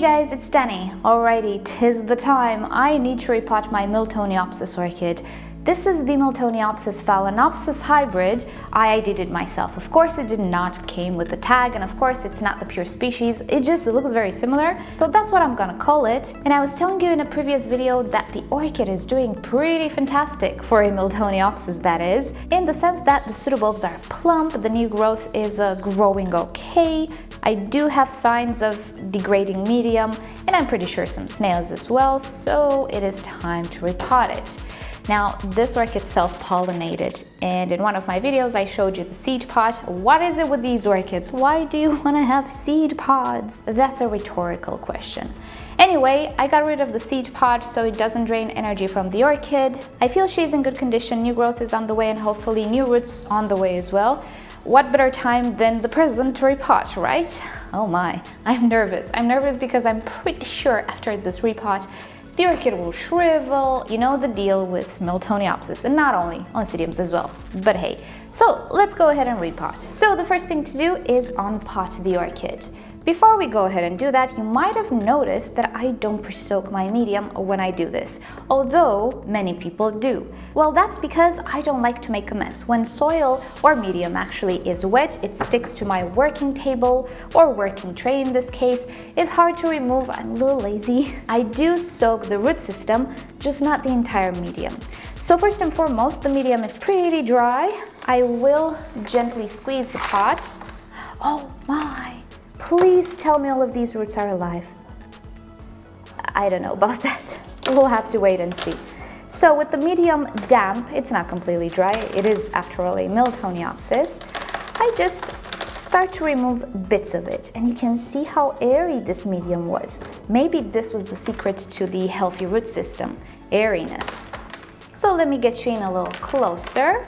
guys, it's Danny. Alrighty, 'tis the time. I need to repot my Miltoniopsis orchid. This is the Miltoniopsis Phalaenopsis hybrid. I did it myself. Of course, it did not came with the tag, and of course, it's not the pure species. It just looks very similar, so that's what I'm gonna call it. And I was telling you in a previous video that the orchid is doing pretty fantastic for a Miltoniopsis, that is, in the sense that the pseudobulbs are plump, the new growth is growing okay. I do have signs of degrading medium, and I'm pretty sure some snails as well, so it is time to repot it. Now, this orchid self-pollinated, and in one of my videos I showed you the seed pod. What is it with these orchids? Why do you want to have seed pods? That's a rhetorical question. Anyway, I got rid of the seed pod so it doesn't drain energy from the orchid. I feel she's in good condition, new growth is on the way, and hopefully new roots on the way as well. What better time than the present to repot, right? Oh my, I'm nervous. I'm nervous because I'm pretty sure after this repot, the orchid will shrivel, you know the deal with Miltoniopsis, and not only Oncidiums as well. But hey, so let's go ahead and repot. So the first thing to do is unpot the orchid. Before we go ahead and do that, you might have noticed that I don't pre-soak my medium when I do this, although many people do. Well, that's because I don't like to make a mess. When soil or medium actually is wet, it sticks to my working table or working tray in this case. It's hard to remove, I'm a little lazy. I do soak the root system, just not the entire medium. So first and foremost, the medium is pretty dry. I will gently squeeze the pot. Oh my! Please tell me all of these roots are alive. I don't know about that. We'll have to wait and see. So with the medium damp, it's not completely dry. It is, after all, a Miltoniopsis. I just start to remove bits of it, and you can see how airy this medium was. Maybe this was the secret to the healthy root system, airiness. So let me get you in a little closer.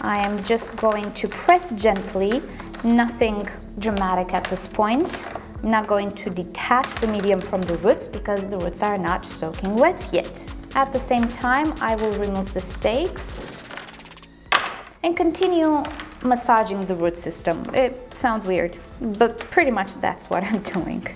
I am just going to press gently. Nothing dramatic at this point. I'm not going to detach the medium from the roots because the roots are not soaking wet yet. At the same time, I will remove the stakes and continue massaging the root system. It sounds weird, but pretty much that's what I'm doing.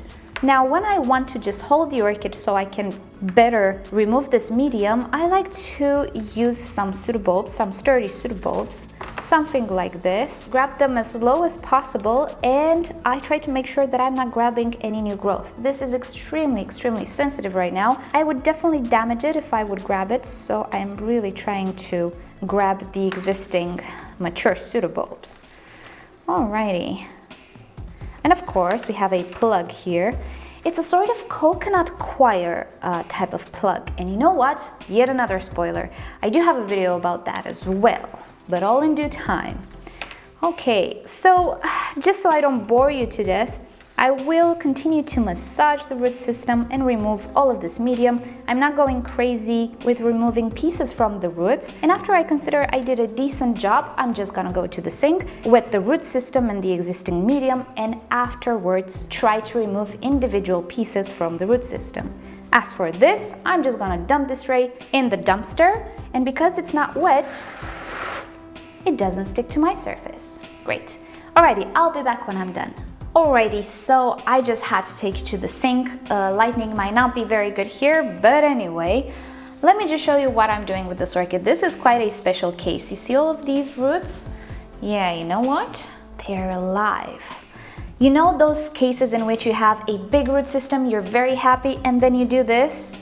Now, when I want to just hold the orchid so I can better remove this medium, I like to use some pseudobulbs, some sturdy pseudobulbs, something like this. Grab them as low as possible, and I try to make sure that I'm not grabbing any new growth. This is extremely sensitive right now. I would definitely damage it if I would grab it, so I'm really trying to grab the existing mature pseudobulbs. Alrighty. And of course, we have a plug here. It's a sort of coconut coir type of plug. And you know what? Yet another spoiler. I do have a video about that as well, but all in due time. Okay, so just so I don't bore you to death, I will continue to massage the root system and remove all of this medium. I'm not going crazy with removing pieces from the roots. And after I consider I did a decent job, I'm just gonna go to the sink, wet the root system and the existing medium, and afterwards try to remove individual pieces from the root system. As for this, I'm just gonna dump this straight in the dumpster, and because it's not wet, it doesn't stick to my surface. Great. Alrighty, I'll be back when I'm done. Alrighty, so I just had to take you to the sink. Lighting might not be very good here, but anyway, let me just show you what I'm doing with this orchid. This is quite a special case. You see all of these roots? Yeah, you know what? They're alive. You know those cases in which you have a big root system, you're very happy, and then you do this?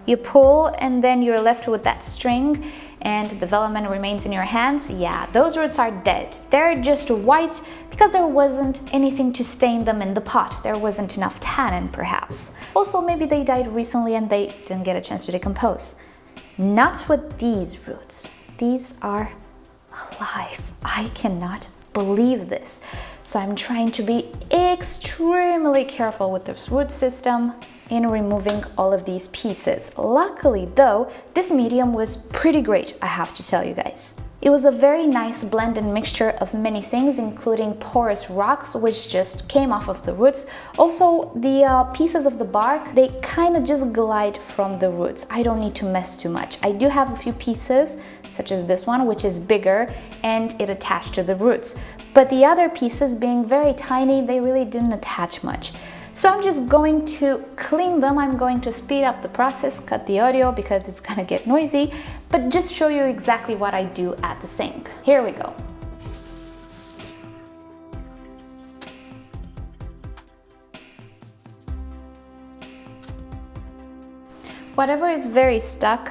You pull, and then you're left with that string, and development remains in your hands. Yeah, those roots are dead. They're just white because there wasn't anything to stain them in the pot. There wasn't enough tannin, perhaps. Also, maybe they died recently and they didn't get a chance to decompose. Not with these roots. These are alive. I cannot believe this. So I'm trying to be extremely careful with this root system in removing all of these pieces. Luckily though, this medium was pretty great, I have to tell you guys. It was a very nice blend and mixture of many things, including porous rocks, which just came off of the roots. Also, the pieces of the bark, they kind of just glide from the roots. I don't need to mess too much. I do have a few pieces, such as this one, which is bigger, and it attached to the roots. But the other pieces, being very tiny, they really didn't attach much. So I'm just going to clean them. I'm going to speed up the process, cut the audio because it's gonna get noisy, but just show you exactly what I do at the sink. Here we go. Whatever is very stuck,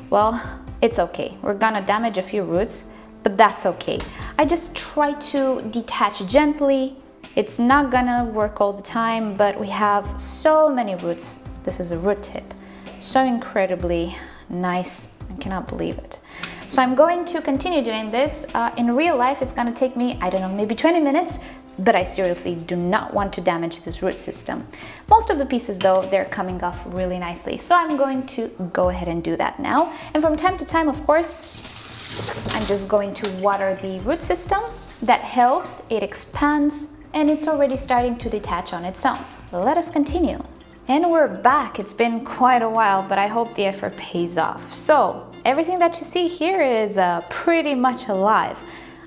well, it's okay. We're gonna damage a few roots, but that's okay. I just try to detach gently. It's not gonna work all the time, but we have so many roots. This is a root tip. So incredibly nice. I cannot believe it. So I'm going to continue doing this. In real life, it's gonna take me, I don't know, maybe 20 minutes, but I seriously do not want to damage this root system. Most of the pieces though, they're coming off really nicely. So I'm going to go ahead and do that now. And from time to time, of course, I'm just going to water the root system. That helps, it expands, and it's already starting to detach on its own. Let us continue. And we're back. It's been quite a while, but I hope the effort pays off. So everything that you see here is pretty much alive.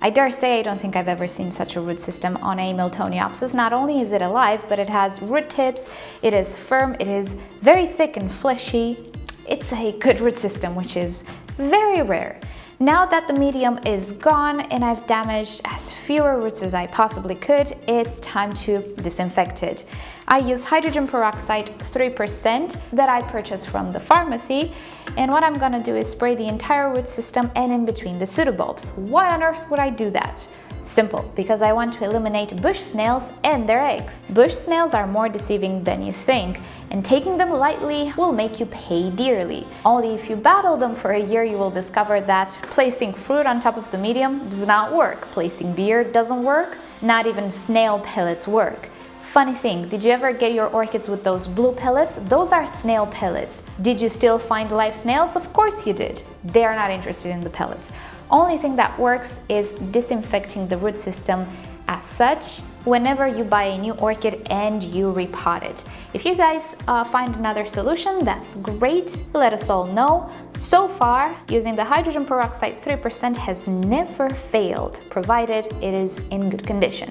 I dare say I don't think I've ever seen such a root system on a Miltoniopsis. Not only is it alive, but it has root tips, it is firm, it is very thick and fleshy. It's a good root system, which is very rare. Now that the medium is gone and I've damaged as fewer roots as I possibly could, it's time to disinfect it. I use hydrogen peroxide 3% that I purchased from the pharmacy, and what I'm gonna do is spray the entire root system and in between the pseudobulbs. Why on earth would I do that? Simple, because I want to eliminate bush snails and their eggs. Bush snails are more deceiving than you think, and taking them lightly will make you pay dearly. Only if you battle them for a year you will discover that placing fruit on top of the medium does not work. Placing beer doesn't work. Not even snail pellets work. Funny thing, did you ever get your orchids with those blue pellets? Those are snail pellets. Did you still find live snails? Of course you did. They are not interested in the pellets. Only thing that works is disinfecting the root system as such whenever you buy a new orchid and you repot it. If you guys find another solution, that's great. Let us all know. So far, using the hydrogen peroxide 3% has never failed, provided it is in good condition.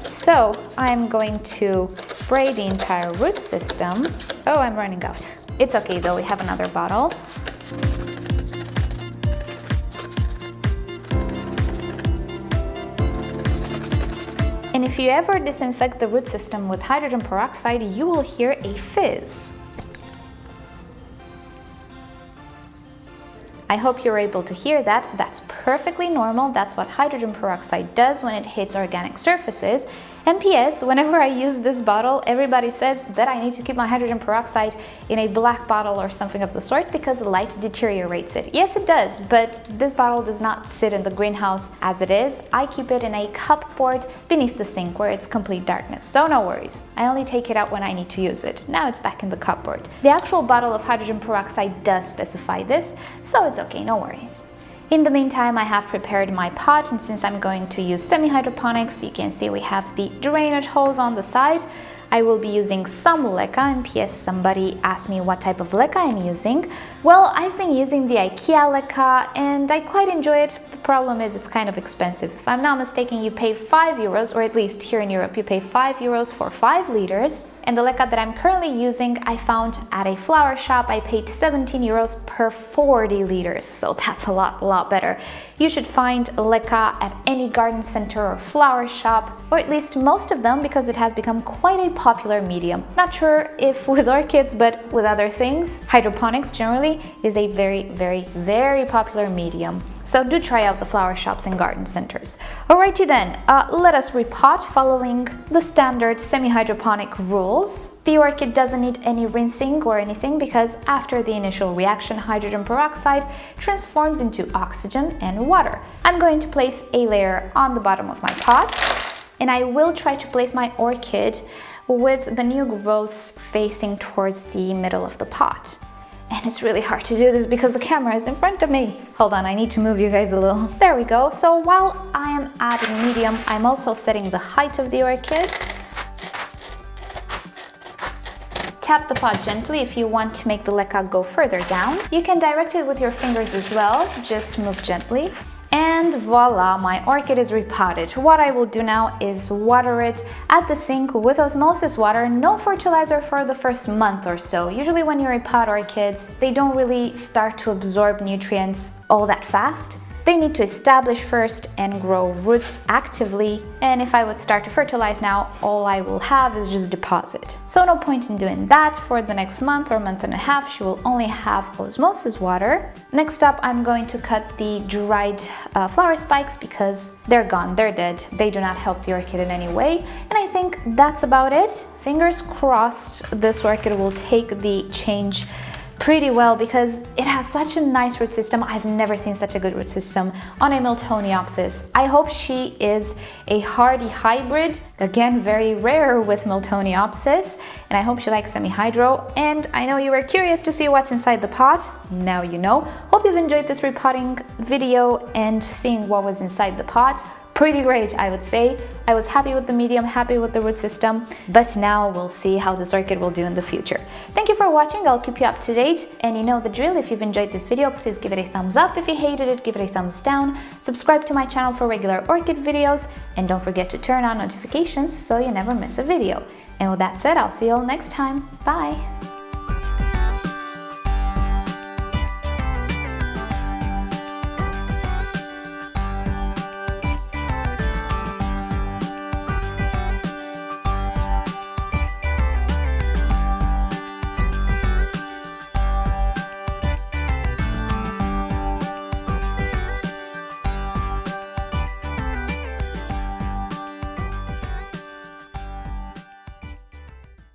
So I'm going to spray the entire root system. Oh, I'm running out. It's okay though, we have another bottle. And if you ever disinfect the root system with hydrogen peroxide, you will hear a fizz. I hope you're able to hear that. That's perfectly normal. That's what hydrogen peroxide does when it hits organic surfaces. And PS, whenever I use this bottle, everybody says that I need to keep my hydrogen peroxide in a black bottle or something of the sorts because light deteriorates it. Yes, it does, but this bottle does not sit in the greenhouse as it is. I keep it in a cupboard beneath the sink where it's complete darkness, so no worries. I only take it out when I need to use it. Now it's back in the cupboard. The actual bottle of hydrogen peroxide does specify this, so it's okay, no worries. In the meantime, I have prepared my pot, and since I'm going to use semi-hydroponics, you can see we have the drainage hose on the side. I will be using some leca, and PS, somebody asked me what type of leca I'm using. Well, I've been using the IKEA leca, and I quite enjoy it. The problem is it's kind of expensive. If I'm not mistaken, you pay €5, or at least here in Europe, you pay €5 for 5 liters. And the leca that I'm currently using, I found at a flower shop. I paid €17 per 40 liters, so that's a lot better. You should find leca at any garden center or flower shop, or at least most of them, because it has become quite a popular medium. Not sure if with orchids, but with other things. Hydroponics generally is a very popular medium. So do try out the flower shops and garden centers. Alrighty then, let us repot following the standard semi-hydroponic rules. The orchid doesn't need any rinsing or anything because after the initial reaction, hydrogen peroxide transforms into oxygen and water. I'm going to place a layer on the bottom of my pot, and I will try to place my orchid with the new growths facing towards the middle of the pot. And it's really hard to do this because the camera is in front of me. Hold on, I need to move you guys a little. There we go. So while I am adding medium, I'm also setting the height of the orchid. Tap the pot gently if you want to make the leca go further down. You can direct it with your fingers as well, just move gently. And voila, my orchid is repotted. What I will do now is water it at the sink with osmosis water, no fertilizer for the first month or so. Usually when you repot orchids, they don't really start to absorb nutrients all that fast. They need to establish first and grow roots actively, and if I would start to fertilize now, all I will have is just deposit. So no point in doing that. For the next month or month and a half, she will only have osmosis water. Next up, I'm going to cut the dried flower spikes because they're gone, they're dead. They do not help the orchid in any way. And I think that's about it. Fingers crossed this orchid will take the change pretty well because it has such a nice root system. I've never seen such a good root system on a Miltoniopsis. I hope she is a hardy hybrid, again very rare with Miltoniopsis, and I hope she likes semi-hydro. And I know you were curious to see what's inside the pot. Now you know. Hope you've enjoyed this repotting video and seeing what was inside the pot. Pretty great, I would say. I was happy with the medium, happy with the root system, but now we'll see how this orchid will do in the future. Thank you for watching, I'll keep you up to date, and you know the drill. If you've enjoyed this video, please give it a thumbs up. If you hated it, give it a thumbs down. Subscribe to my channel for regular orchid videos, and don't forget to turn on notifications so you never miss a video. And with that said, I'll see you all next time. Bye!